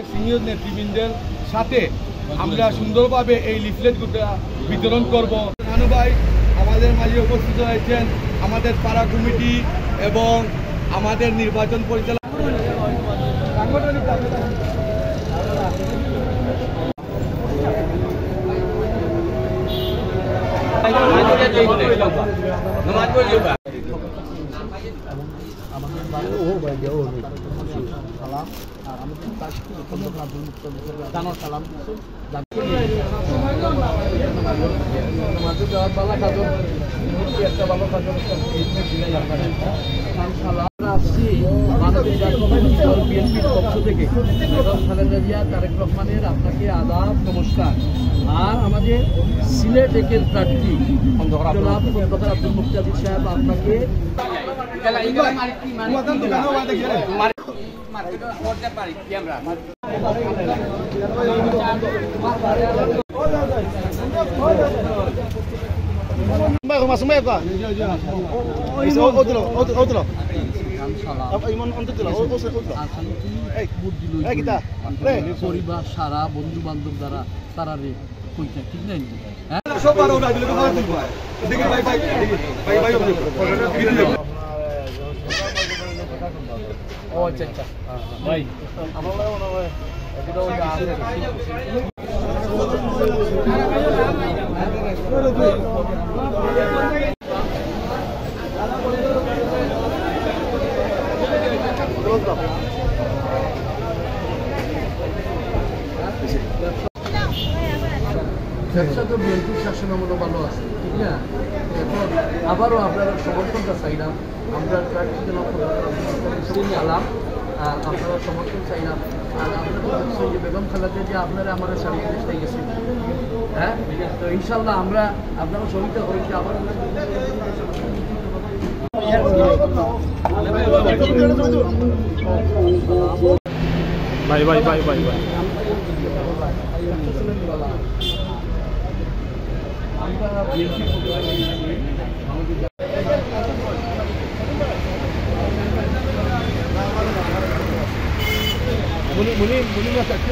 Senior নেতৃবৃন্দের সাথে আমরা সুন্দরভাবে এই লিফলেটগুলো বিতরণ করব। নানু ভাই আমাদের মাঝে উপস্থিত হয়েছেন, আমাদের পাড়া কমিটি এবং আমাদের নির্বাচন পরিচালক। আপনাকে আদাব নমস্কার। আর আমাদের সিলেট একের প্রার্থী আব্দুল মুক্তাদির সাহেব আপনাকে পরিবার সারা বন্ধু বান্ধব দ্বারা তারা রে কইটা ঠিক নাই। ও আচ্ছা আচ্ছা ভাই ব্যবসা তো বিএনপির শাসনামূলক ভালো আছে, ঠিক না? এখন আবারও আপনারা সমর্থনটা চাইলাম, আমরা আলাম আর আপনারা সমর্থন চাইলাম। আর আপনারা দেখছেন যে বেগম খালেদা যে আপনারা আমার সারিয়ে দেশটাই গেছেন, হ্যাঁ? তো ইনশাল্লাহ আমরা আপনারা সহযোগিতা করেছি আবার ভাই ভাই ভাই ভাই ভাই মুনি মুনি মুনি না চাকরি